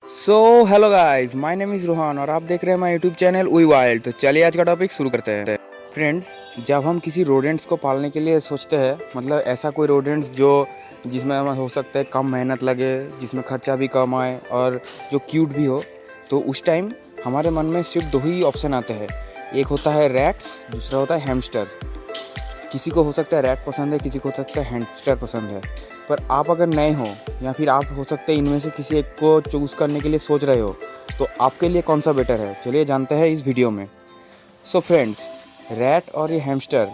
So hello guys, my name is Rohan और आप देख रहे हैं my YouTube channel we wild. तो चलिए आज का टॉपिक शुरू करते हैं। फ्रेंड्स, जब हम किसी रोडेंट्स को पालने के लिए सोचते हैं, मतलब ऐसा कोई रोडेंट्स जो जिसमें हमें हो सकता है कम मेहनत लगे, जिसमें खर्चा भी कम आए और जो क्यूट भी हो, तो उस टाइम हमारे मन में सिर्फ दो ही ऑप्शन आते हैं। एक होता है रैट्स, दूसरा होता है हैमस्टर। किसी को हो सकता है रैट पसंद है, किसी को हो सकता है हैमस्टर पसंद है। पर आप अगर नए हो या फिर आप हो सकते हैं इनमें से किसी एक को चूज़ करने के लिए सोच रहे हो, तो आपके लिए कौन सा बेटर है, चलिए जानते हैं इस वीडियो में। सो फ्रेंड्स, रैट और ये हैमस्टर,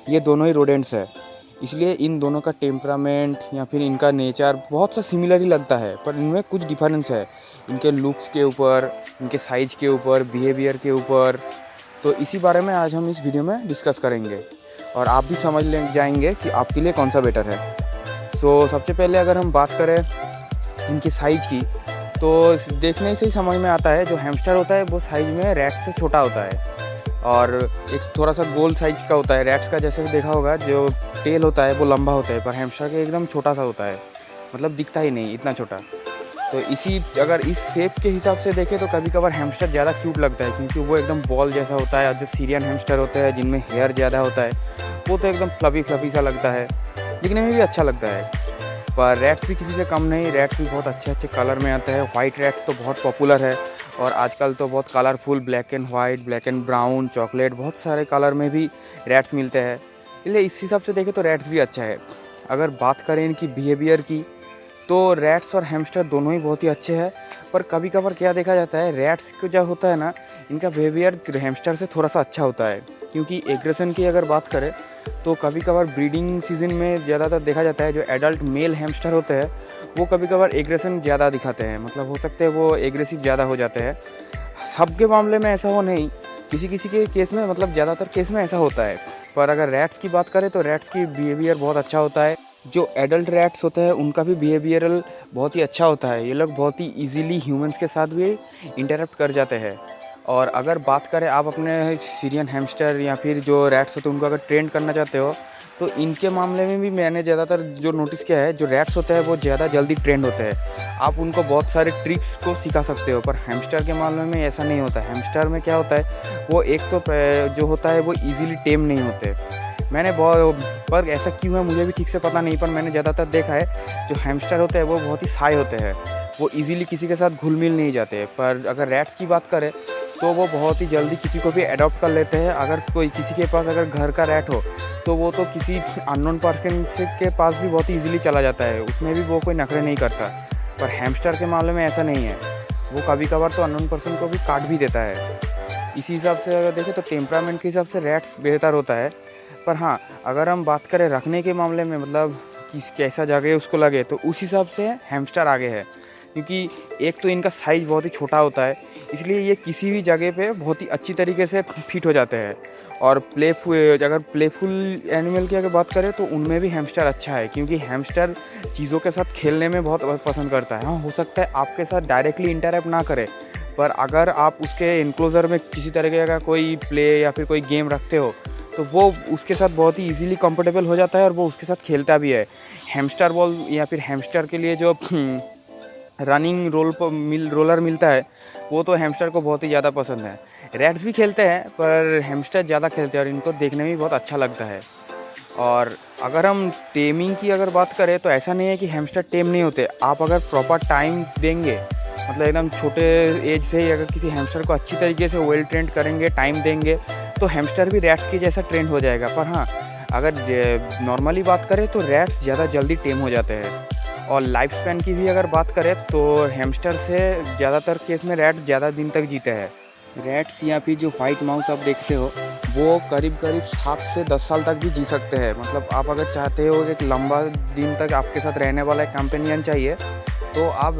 ये दोनों ही रोडेंट्स है, इसलिए इन दोनों का टेम्परामेंट या फिर इनका नेचर बहुत सा सिमिलर ही लगता है, पर इनमें कुछ डिफरेंस है। इनके लुक्स के ऊपर, इनके साइज़ के ऊपर, बिहेवियर के ऊपर। तो इसी बारे में आज हम इस वीडियो में डिस्कस करेंगे और आप भी समझ ले जाएंगे कि आपके लिए कौन सा बेटर है। सबसे पहले अगर हम बात करें इनकी साइज़ की, तो देखने से ही समझ में आता है जो हैमस्टर होता है वो साइज़ में रैट से छोटा होता है और एक थोड़ा सा गोल साइज का होता है। रैट्स का जैसे देखा होगा, जो टेल होता है वो लंबा होता है, पर हैमस्टर का एकदम छोटा सा होता है, मतलब दिखता ही नहीं इतना छोटा। तो अगर इस शेप के हिसाब से देखें तो कभी कभार हैमस्टर ज़्यादा क्यूट लगता है, क्योंकि वो एकदम बॉल जैसा होता है। और जो सीरियन हैमस्टर होते हैं जिनमें हेयर ज़्यादा होता है, वो तो एकदम फ्लफी फ्लफी सा लगता है, दिखने में भी अच्छा लगता है। पर रैट्स भी किसी से कम नहीं, रैट्स भी बहुत अच्छे अच्छे कलर में आते हैं। वाइट रैट्स तो बहुत पॉपुलर है और आजकल तो बहुत colourful black and white, black and brown, chocolate, बहुत सारे कलर में भी रैट्स मिलते हैं। इसलिए इस हिसाब से देखें तो रैट्स भी अच्छा है। अगर बात करें इनकी बिहेवियर की, तो रैट्स और हैमस्टर दोनों ही बहुत ही अच्छे हैं। पर कभी कभार क्या देखा जाता है, रैट्स को जो होता है ना, इनका बिहेवियर हैमस्टर से थोड़ा सा अच्छा होता है। क्योंकि एग्रेशन की अगर बात करें तो कभी कभार ब्रीडिंग सीजन में ज़्यादातर देखा जाता है जो एडल्ट मेल हैमस्टर होते हैं वो कभी कभार एग्रेशन ज़्यादा दिखाते हैं, मतलब हो सकते हैं वो एग्रेसिव ज़्यादा हो जाते हैं। सबके मामले में ऐसा हो नहीं, किसी किसी के केस में, मतलब ज़्यादातर केस में ऐसा होता है। पर अगर रैट्स की बात करें तो रैट्स की बिहेवियर बहुत अच्छा होता है। जो एडल्ट रैट्स होते हैं उनका भी बिहेवियरल बहुत ही अच्छा होता है। ये लोग बहुत ही इजीली ह्यूमंस के साथ भी इंटरेक्ट कर जाते हैं। और अगर बात करें आप अपने सीरियन हैमस्टर या फिर जो रैट्स होते हैं उनको अगर ट्रेन करना चाहते हो, तो इनके मामले में भी मैंने ज़्यादातर जो नोटिस किया है, जो रैट्स होते हैं वो ज़्यादा जल्दी ट्रेंड होते हैं। आप उनको बहुत सारे ट्रिक्स को सिखा सकते हो, पर हैमस्टर के मामले में ऐसा नहीं होता है। हैमस्टर में क्या होता है, वो एक तो जो होता है वो ईजिली टेम नहीं होते। मैंने बहुत, पर ऐसा क्यों है मुझे भी ठीक से पता नहीं, पर मैंने ज़्यादातर देखा है जो हैमस्टर होते हैं वो बहुत ही शाय होते हैं, वो इजीली किसी के साथ घुल मिल नहीं जाते। पर अगर रैट्स की बात करें तो वो बहुत ही जल्दी किसी को भी अडॉप्ट कर लेते हैं। अगर कोई किसी के पास अगर घर का रैट हो तो वो तो किसी अननोन पर्सन के पास भी बहुत ही ईजिली चला जाता है, उसमें भी वो कोई नखरे नहीं करता। पर हैमस्टर के मामले में ऐसा नहीं है, वो कभी कभार तो अननोन पर्सन को भी काट भी देता है। इसी हिसाब से अगर देखें तो टेम्परामेंट के हिसाब से रैट्स बेहतर होता है। पर हाँ, अगर हम बात करें रखने के मामले में, मतलब कैसा जगह उसको लगे, तो उस हिसाब से हैमस्टर आगे है। क्योंकि एक तो इनका साइज़ बहुत ही छोटा होता है, इसलिए ये किसी भी जगह पे बहुत ही अच्छी तरीके से फिट हो जाते हैं। और अगर प्लेफुल एनिमल की अगर बात करें तो उनमें भी हैमस्टर अच्छा है, क्योंकि हैमस्टर चीज़ों के साथ खेलने में बहुत पसंद करता है। हाँ, हो सकता है आपके साथ डायरेक्टली इंटरेक्ट ना करे, पर अगर आप उसके इनक्लोज़र में किसी तरीके का कोई प्ले या फिर कोई गेम रखते हो तो वो उसके साथ बहुत ही इजीली कंफर्टेबल हो जाता है और वो उसके साथ खेलता भी है। हैमस्टर बॉल या फिर हैमस्टर के लिए जो रनिंग रोलर मिलता है, वो तो हैमस्टर को बहुत ही ज़्यादा पसंद है। रैट्स भी खेलते हैं पर हैमस्टर ज़्यादा खेलते हैं और इनको देखने में भी बहुत अच्छा लगता है। और अगर हम टेमिंग की अगर बात करें तो ऐसा नहीं है कि हैमस्टर टेम नहीं होते। आप अगर प्रॉपर टाइम देंगे, मतलब एकदम छोटे एज से ही अगर किसी हैमस्टर को अच्छी तरीके से वेल ट्रेंड करेंगे, टाइम देंगे, तो हैमस्टर भी रैट्स की जैसा ट्रेंड हो जाएगा। पर हाँ, अगर नॉर्मली बात करें तो रैट्स ज़्यादा जल्दी टेम हो जाते हैं। और लाइफ स्पैन की भी अगर बात करें तो हैमस्टर से ज़्यादातर केस में रैट ज़्यादा दिन तक जीते हैं। रैट्स या फिर जो वाइट माउस आप देखते हो वो करीब करीब 7 से 10 साल तक भी जी सकते हैं। मतलब आप अगर चाहते हो एक लंबा दिन तक आपके साथ रहने वाला एक कंपेनियन चाहिए, तो आप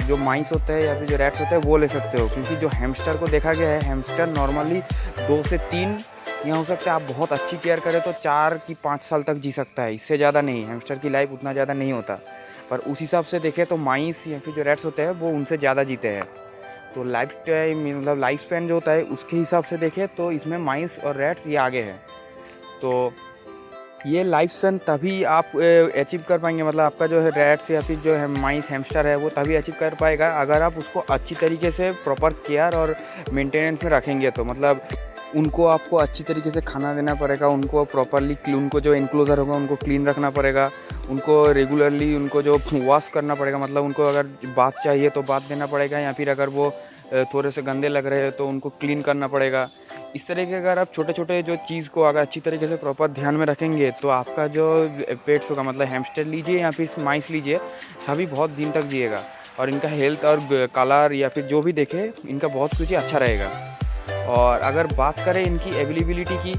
जो माइस होते हैं या फिर जो रैट्स होते हैं वो ले सकते हो। क्योंकि जो हैमस्टर को देखा गया है, हैमस्टर नॉर्मली 2 से 3 या हो सकता है आप बहुत अच्छी केयर करें तो 4 की 5 साल तक जी सकता है, इससे ज़्यादा नहीं। हैमस्टर की लाइफ उतना ज़्यादा नहीं होता। पर उस हिसाब से देखें तो माइस या फिर जो रैट्स होते हैं वो उनसे ज़्यादा जीते हैं। तो लाइफ टाइम, मतलब लाइफ स्पैन जो होता है उसके हिसाब से देखें तो इसमें माइस और रैट्स ये आगे हैं। तो ये लाइफ स्पैन तभी आप अचीव कर पाएंगे, मतलब आपका जो है रैट्स या फिर जो है माइस हैमस्टर है वो तभी अचीव कर पाएगा अगर आप उसको अच्छी तरीके से प्रॉपर केयर और मेंटेनेंस में रखेंगे। तो मतलब उनको आपको अच्छी तरीके से खाना देना पड़ेगा, उनको प्रॉपरली उनको जो इनक्लोज़र होगा उनको क्लीन रखना पड़ेगा, उनको रेगुलरली उनको जो वॉश करना पड़ेगा, मतलब उनको अगर बाथ चाहिए तो बाथ देना पड़ेगा, या फिर अगर वो थोड़े से गंदे लग रहे हैं तो उनको क्लीन करना पड़ेगा। इस तरह के अगर आप छोटे छोटे जो चीज़ को अगर अच्छी तरीके से प्रॉपर ध्यान में रखेंगे तो आपका जो पेट्स होगा, मतलब हैमस्टर लीजिए या फिर माइस लीजिए, सभी बहुत दिन तक जिएगा और इनका हेल्थ और कलर या फिर जो भी देखे इनका बहुत कुछ ही अच्छा रहेगा। और अगर बात करें इनकी अवेलेबिलिटी की,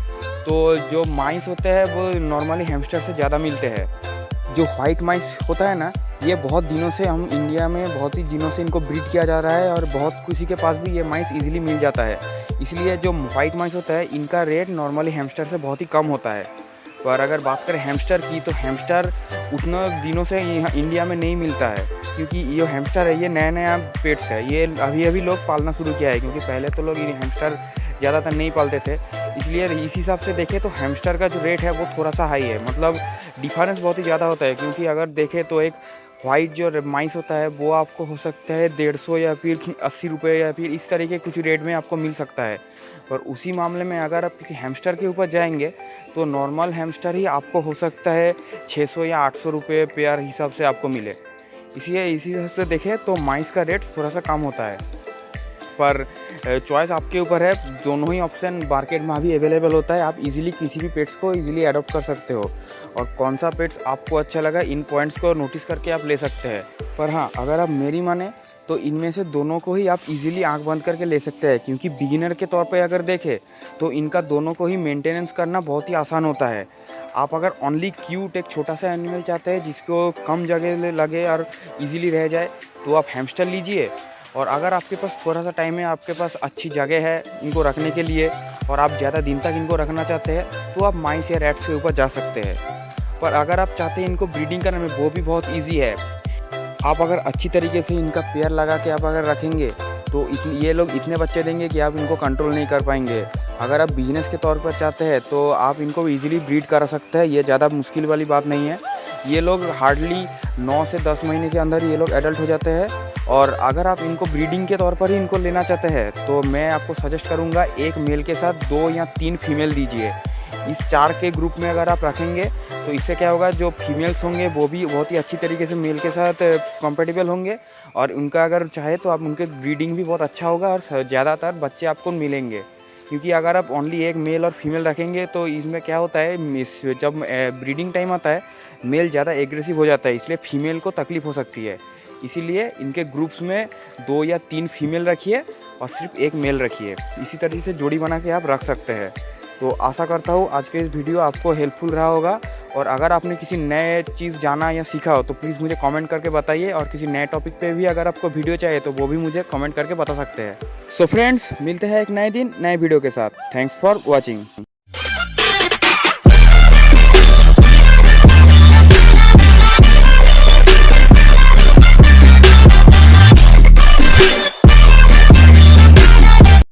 तो जो माइस होते हैं वो नॉर्मली हैमस्टर से ज़्यादा मिलते हैं। जो वाइट माइस होता है ना, ये बहुत दिनों से हम इंडिया में बहुत ही दिनों से इनको ब्रीड किया जा रहा है और बहुत किसी के पास भी ये माइस इजीली मिल जाता है। इसलिए जो वाइट माइस होता है इनका रेट नॉर्मली हैमस्टर से बहुत ही कम होता है। पर अगर बात करें हैमस्टर की, तो हैमस्टर उतना दिनों से यहाँ इंडिया में नहीं मिलता है, क्योंकि ये हैमस्टर है ये नया नया पेट्स है, ये अभी अभी लोग पालना शुरू किया है, क्योंकि पहले तो लोग ये हैमस्टर ज़्यादातर नहीं पालते थे। इसलिए इस हिसाब से देखें तो हैमस्टर का जो रेट है वो थोड़ा सा हाई है, मतलब डिफरेंस बहुत ही ज़्यादा होता है। क्योंकि अगर देखें तो एक वाइट जो माइस होता है वो आपको हो सकता है 150 या फिर 80 रुपये या फिर इस तरह के कुछ रेट में आपको मिल सकता है। पर उसी मामले में अगर आप किसी हैमस्टर के ऊपर जाएंगे तो नॉर्मल हैमस्टर ही आपको हो सकता है 600 या 800 रुपये पेयर हिसाब से आपको मिले। इसलिए इसी हिसाब से देखें तो माइस का रेट थोड़ा सा कम होता है। पर चॉइस आपके ऊपर है, दोनों ही ऑप्शन मार्केट में अभी अवेलेबल होता है, आप इजीली किसी भी पेट्स को इजीली अडॉप्ट कर सकते हो और कौन सा पेट्स आपको अच्छा लगा इन पॉइंट्स को नोटिस करके आप ले सकते हैं। पर हाँ, अगर आप मेरी माने तो इनमें से दोनों को ही आप इजीली आंख बंद करके ले सकते हैं, क्योंकि बिगिनर के तौर पे अगर देखें तो इनका दोनों को ही मेंटेनेंस करना बहुत ही आसान होता है। आप अगर ओनली क्यूट एक छोटा सा एनिमल चाहते हैं जिसको कम जगह लगे और इजीली रह जाए तो आप हैमस्टर लीजिए। और अगर आपके पास थोड़ा सा टाइम है, आपके पास अच्छी जगह है इनको रखने के लिए और आप ज़्यादा दिन तक इनको रखना चाहते हैं तो आप माइस या रैट्स के ऊपर जा सकते हैं। पर अगर आप चाहते हैं इनको ब्रीडिंग करने में, वो भी बहुत ईजी है। आप अगर अच्छी तरीके से इनका पेयर लगा के आप अगर रखेंगे तो ये लोग इतने बच्चे देंगे कि आप इनको कंट्रोल नहीं कर पाएंगे। अगर आप बिजनेस के तौर पर चाहते हैं तो आप इनको ईजिली ब्रीड कर सकते हैं, ये ज़्यादा मुश्किल वाली बात नहीं है। ये लोग हार्डली 9 से 10 महीने के अंदर ये लोग एडल्ट हो जाते हैं। और अगर आप इनको ब्रीडिंग के तौर पर ही इनको लेना चाहते हैं तो मैं आपको सजेस्ट करूंगा एक मेल के साथ 2 या 3 फीमेल दीजिए। इस 4 के ग्रुप में अगर आप रखेंगे तो इससे क्या होगा, जो फीमेल्स होंगे वो भी बहुत ही अच्छी तरीके से मेल के साथ कंपेटेबल होंगे और उनका अगर चाहे तो आप उनके ब्रीडिंग भी बहुत अच्छा होगा और ज़्यादातर बच्चे आपको मिलेंगे। क्योंकि अगर आप ओनली एक मेल और फीमेल रखेंगे तो इसमें क्या होता है, जब ब्रीडिंग टाइम आता है मेल ज़्यादा एग्रेसिव हो जाता है, इसलिए फीमेल को तकलीफ़ हो सकती है। इसीलिए इनके ग्रुप्स में 2 या 3 फीमेल रखिए और सिर्फ एक मेल रखिए। इसी तरीके से जोड़ी बना के आप रख सकते हैं। तो आशा करता हूँ आज के इस वीडियो आपको हेल्पफुल रहा होगा और अगर आपने किसी नए चीज़ जाना या सीखा हो तो प्लीज़ मुझे कमेंट करके बताइए और किसी नए टॉपिक पे भी अगर आपको वीडियो चाहिए तो वो भी मुझे कमेंट करके बता सकते हैं। सो फ्रेंड्स, मिलते हैं एक नए दिन नए वीडियो के साथ। Thanks for watching.